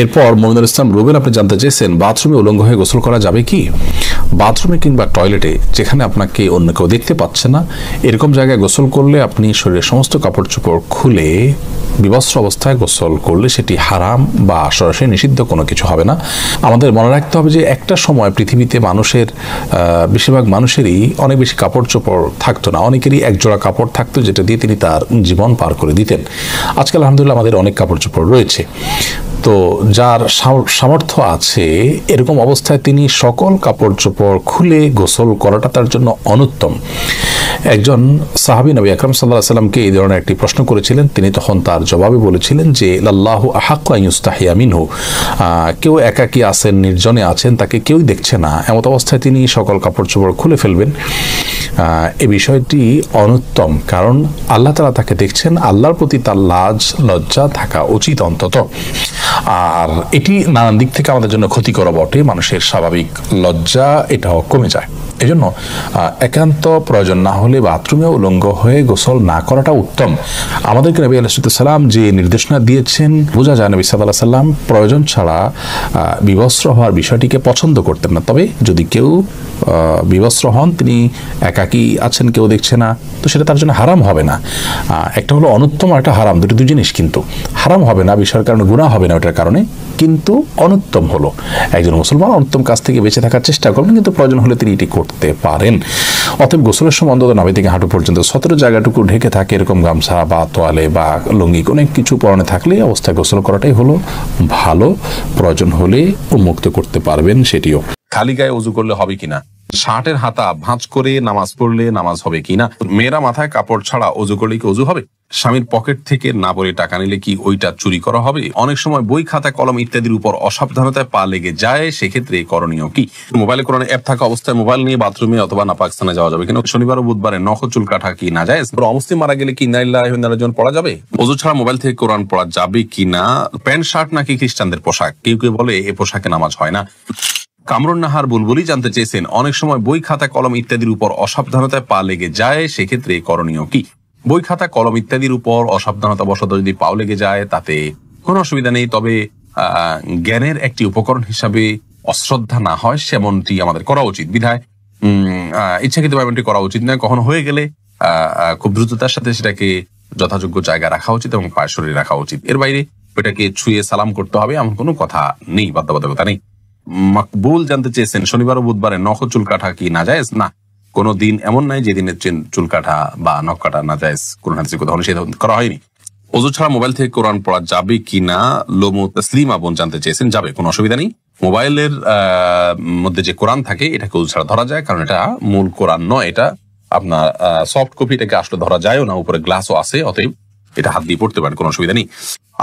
এরপর মমিনুল ইসলাম রুবেল আপনি জানতে চেয়েছেন বাথরুমে উলঙ্গ হয়ে গোসল করা যাবে কি? বাথরুমে কিংবা টয়লেটে যেখানে আপনাকে অন্য কেউ দেখতে পাচ্ছে না এরকম জায়গায় গোসল করলে আপনি শরীরের সমস্ত কাপড় চোপড় খুলে বিবস্ত্র অবস্থায় গোসল করলে সেটি হারাম বা সরাসরি নিষিদ্ধ কোনো কিছু হবে না। আমাদের মনে রাখতে হবে যে একটা সময় পৃথিবীতে মানুষের বেশিরভাগ মানুষেরই অনেক বেশি কাপড় চোপড় থাকতো না, অনেকেরই একজোড়া কাপড় থাকতো যেটা দিয়ে তিনি তার জীবন পার করে দিতেন। আজকাল আলহামদুলিল্লাহ আমাদের অনেক কাপড় চোপড় রয়েছে। তো যার সামর্থ্য আছে এরকম অবস্থায় তিনি সকল কাপড় চোপড় খুলে গোসল করাটা তার জন্য অনুত্তম। একজন সাহাবী নবী আকরাম সাল্লাল্লাহু আলাইহি সাল্লামকে এই ধরনের একটি প্রশ্ন করেছিলেন, তিনি তখন তার জবাবে বলেছিলেন যে লাল্লাহু আহাক্কু আন ইউস্তাহিয়া মিনহু, কেউ একাকী আছেন, নির্জনে আছেন, তাকে কেউই দেখছে না, এমত অবস্থায় তিনি সকল কাপড় চোপড় খুলে ফেলবেন। এই বিষয়টি অনুত্তম, কারণ আল্লাহ তাআলা তাকে দেখছেন, আল্লাহর প্রতি তার লাজ লজ্জা থাকা উচিত অন্তত। আর এটি নানান দিক থেকে আমাদের জন্য ক্ষতিকর বটে, মানুষের স্বাভাবিক লজ্জা এটাও কমে যায়। এজন্য একান্ত প্রয়োজন না হলে বাথরুমে উলঙ্গ হয়ে গোসল না করাটা উত্তম। আমাদেরকে নবী আলাইহিস সালাম যে নির্দেশনা দিয়েছেন, বোঝা যায় নবী সাল্লাল্লাহু আলাইহি সাল্লাম প্রয়োজন ছাড়া বিবস্ত্র হওয়ার বিষয়টিকে পছন্দ করতেন না। তবে যদি কেউ বিবস্ত্র হন, তিনি একাকী আছেন, কেউ দেখছে না, তো সেটা তার জন্য হারাম হবে না। একটা হলো অনুত্তম আর একটা হারাম, দুই জিনিস। কিন্তু হারাম হবে না বিষয়ের কারণে, গুনাহ হবে না ওটার কারণে, কিন্তু অনুত্তম হলো একজন মুসলমান অনুত্তম কাজ থেকে বেঁচে থাকার চেষ্টা করবেন, কিন্তু প্রয়োজন হলে তিনি এটি করতে পারেন। অতএব গোসলের সময় অন্তত নাভি থেকে হাঁটু পর্যন্ত সতেরো জায়গাটুকু ঢেকে থাকে এরকম গামছা বা তোয়ালে বা লুঙ্গি অনেক কিছু পরনে থাকলে অবস্থায় গোসল করাটাই হলো ভালো। প্রয়োজন হলে উন্মুক্ত করতে পারবেন সেটিও। খালি গায়ে ওযু করলে হবে কিনা, শার্টের হাতা ভাঁজ করে নামাজ পড়লে নামাজ হবে কিনা, মেয়েরা মাথায় কাপড় ছাড়া ওযু করলে কি ওযু হবে, স্বামীর পকেট থেকে না পড়ে টাকা নিলে কি ওইটা চুরি করা হবে, অনেক সময় বই খাতা কলম ইত্যাদির উপর অসাবধানতায় পা লেগে যায়, সেক্ষেত্রে করণীয় কি, মোবাইলে কোরআন অ্যাপ থাকা অবস্থায় মোবাইল নিয়ে বাথরুমে অথবা নাপাক স্থানে যাওয়া যাবে কিনা, শনিবার ও বুধবারে নখ চুল কাটা কি না যায়, অমুসলিম মারা গেলে কি ইন্না লিল্লাহি ওয়া ইন্না ইলাইহি রাজিউন পড়া যাবে, ওযু ছাড়া মোবাইল থেকে কোরআন পড়া যাবে কিনা, প্যান্ট শার্ট নাকি খ্রিস্টানদের পোশাক, কেউ কেউ বলে এ পোশাকে নামাজ হয় না। কামরুন নাহার বুলবুলি জানতে চেয়েছেন, অনেক সময় বই খাতা কলম ইত্যাদির উপর অসাবধানতায় পা লেগে যায়, সেক্ষেত্রে করণীয় কি, বই খাতা কলম ইত্যাদির উপর অসাবধানতা বশত যদি পাও লেগে যায় তাতে কোনো অসুবিধা নেই, তবে জ্ঞানের একটি উপকরণ হিসাবে অশ্রদ্ধা না হয় সেমনটি আমাদের করা উচিত। বিধায় ইচ্ছাকৃতভাবে এমনটি করা উচিত নয়। কখনো হয়ে গেলে খুব দ্রুততার সাথে সেটাকে যথাযোগ্য জায়গায় রাখা উচিত এবং পায়ের শরীরে রাখা উচিত। এর বাইরে ওটাকে ছুঁয়ে সালাম করতে হবে এমন কোনো কথা নেই, বাধ্যবাধকতা নেই। মকবুল জানতে চেয়েছেন, শনিবার ও বুধবারে নখ চুল কাটা কি নাজায়েজ? না, কোনো দিন এমন নাই যে দিনের চুল কাটা বা নখ কাটা নাজায়েজ, কোন হাদিসে কোথাও নিষেধ করা হয়নি। ওযু ছাড়া মোবাইল থেকে কোরআন পড়া যাবে কিনা লোমু তাসলিমা বোন জানতে চেয়েছেন, যাবে, কোনো অসুবিধা নেই। মোবাইলের মধ্যে যে কোরআন থাকে এটাকে ওযু ছাড়া ধরা যায়, কারণ এটা মূল কোরআন নয়, এটা আপনার সফট কপি, এটাকে আসলে ধরা যায়ও না, উপরে গ্লাসও আছে, অতএব এটা হাত দিয়ে পড়তে পারেন, কোনো অসুবিধা নেই।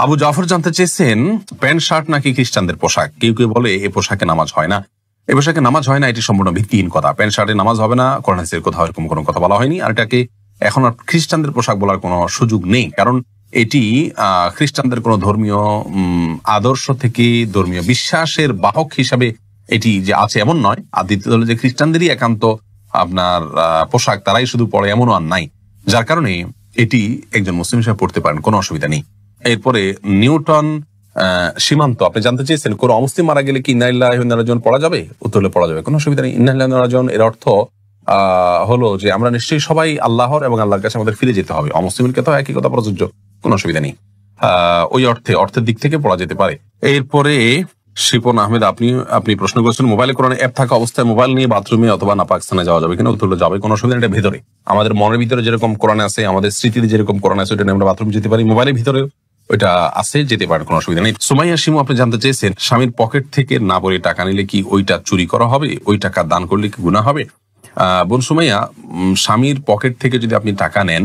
আবু জাফর জানতে চেয়েছেন, প্যান্ট শার্ট নাকি খ্রিস্টানদের পোশাক, কেউ কেউ বলে এ পোশাকে নামাজ হয় না, এ পোশাকে নামাজ হয় না, এটি সম্পূর্ণ ভিত্তিহীন কথা। প্যান্ট শার্টে নামাজ হবে না, কোরআন হাদিসের কোথাও এরকম কোনো কথা বলা হয়নি। আর এটাকে এখন আর খ্রিস্টানদের পোশাক বলার কোনো সুযোগ নেই, কারণ এটি খ্রিস্টানদের কোনো ধর্মীয় আদর্শ থেকে ধর্মীয় বিশ্বাসের বাহক হিসাবে এটি যে আছে এমন নয়। আর দ্বিতীয় হলো যে খ্রিস্টানদেরই একান্ত আপনার পোশাক, তারাই শুধু পড়ে এমনও আর নাই, যার কারণে এটি একজন মুসলিম হিসেবে পড়তে পারেন, কোনো অসুবিধা নেই। এরপরে নিউটন সীমান্ত আপনি জানতে চেয়েছেন, কোন অমুসলিম মারা গেলে কি ইন্না লিল্লাহি ওয়া ইন্না ইলাইহি রাজিউন পড়া যাবে? উত্তর হলো পড়া যাবে, কোনো অসুবিধা নেই। ইন্না লিল্লাহি ওয়া ইন্না ইলাইহি রাজিউন এর অর্থ হলো যে আমরা নিশ্চয়ই সবাই আল্লাহর এবং আল্লাহর কাছে আমাদের ফিরে যেতে হবে। অমুসলিমের ক্ষেত্রে একই কথা প্রযোজ্য, কোনো অসুবিধা নেই। ওই অর্থের দিক থেকে পড়া যেতে পারে। এরপরে শিপন আহমেদ আপনি প্রশ্ন করেছেন, মোবাইলে কোরআন অ্যাপ থাকা অবস্থায় মোবাইল নিয়ে বাথরুমে অথবা নাপাক স্থানে যাওয়া যাবে কিনা? উত্তর হলো যাবে, কোনো অসুবিধা নেই। এটা ভেতরে আমাদের মনের ভিতরে যেরকম কোরআন আছে, আমাদের স্মৃতিতে যেরকম কোরআন আছে, ওটা নিয়ে আমরা বাথরুম যেতে পারি, মোবাইলের ভিতরে ওইটা আছে, যেতে পারেন, কোনো অসুবিধা নেই। সুমাইয়া শিমু আপনি জানতে চেয়েছেন, স্বামীর পকেট থেকে না পড়ে টাকা নিলে কি ওইটা চুরি করা হবে? ওই টাকা দান করলে কি গুনাহ হবে? বোন সুমাইয়া, স্বামীর পকেট থেকে যদি আপনি টাকা নেন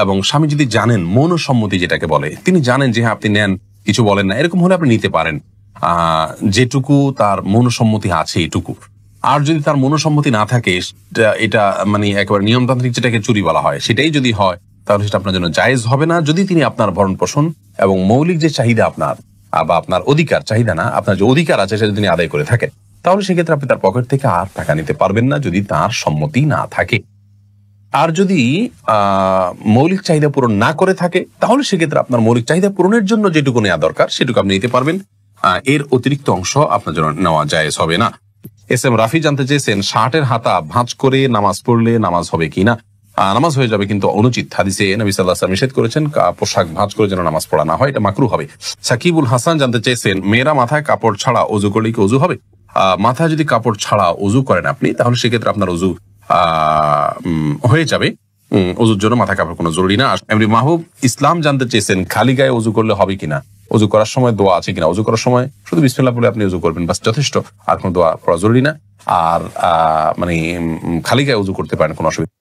এবং স্বামী যদি জানেন, মৌনসম্মতি যেটাকে বলে, তিনি জানেন যে হ্যাঁ আপনি নেন, কিছু বলেন না, এরকম হলে আপনি নিতে পারেন, যেটুকু তার মৌনসম্মতি আছে এটুকু। আর যদি তার মৌনসম্মতি না থাকে, এটা মানে একেবারে নিয়মতান্ত্রিক যেটাকে চুরি বলা হয়, সেটাই যদি হয়, তাহলে সেটা আপনার জন্য জায়েজ হবে না। যদি তিনি আপনার ভরণ পোষণ এবং মৌলিক যে চাহিদা আপনার বা আপনার অধিকার, চাহিদা না, আপনার যে অধিকার আছে সেটা তিনি আদায় করে থাকেন, তাহলে সেক্ষেত্রে আপনি তার পকেট থেকে আর টাকা নিতে পারবেন না, যদি তার সম্মতি না থাকে। আর যদি মৌলিক চাহিদা পূরণ না করে থাকে, তাহলে সেক্ষেত্রে আপনার মৌলিক চাহিদা পূরণের জন্য যেটুকু নেওয়া দরকার সেটুকু আপনি নিতে পারবেন। এর অতিরিক্ত অংশ আপনার জন্য নেওয়া জায়েজ হবে না। এস এম রাফি জানতে চেয়েছেন, শার্টের হাতা ভাঁজ করে নামাজ পড়লে নামাজ হবে কিনা? নামাজ হয়ে যাবে, কিন্তু অনুচিত। হাদিসে নবী সাল্লাল্লাহু আলাইহি ওয়াসাল্লাম নিষেধ করেছেন পোশাক ভাঁজ করে যেন নামাজ পড়া না হয়, এটা মাকরুহ হবে। সাকিবুল হাসান জানতে চেয়েছেন, মেয়েরা মাথায় কাপড় ছাড়া ওযু করলে কি ওযু হবে? মাথায় যদি কাপড় ছাড়া ওযু করেন আপনি, তাহলে সেক্ষেত্রে আপনার ওযু হয়ে যাবে। ওযুর জন্য মাথায় কাপড় কোনো জরুরি না। এমনি মাহবুব ইসলাম জানতে চেয়েছেন, খালি গায়ে ওযু করলে হবে কিনা? ওযু করার সময় দোয়া আছে কিনা? ওযু করার সময় শুধু বিসমিল্লাহ বলে আপনি ওযু করবেন, বাস যথেষ্ট, আর কোনো দোয়া পড়া জরুরি না। আর খালি গায়ে ওযু করতে পারেন, কোনো অসুবিধা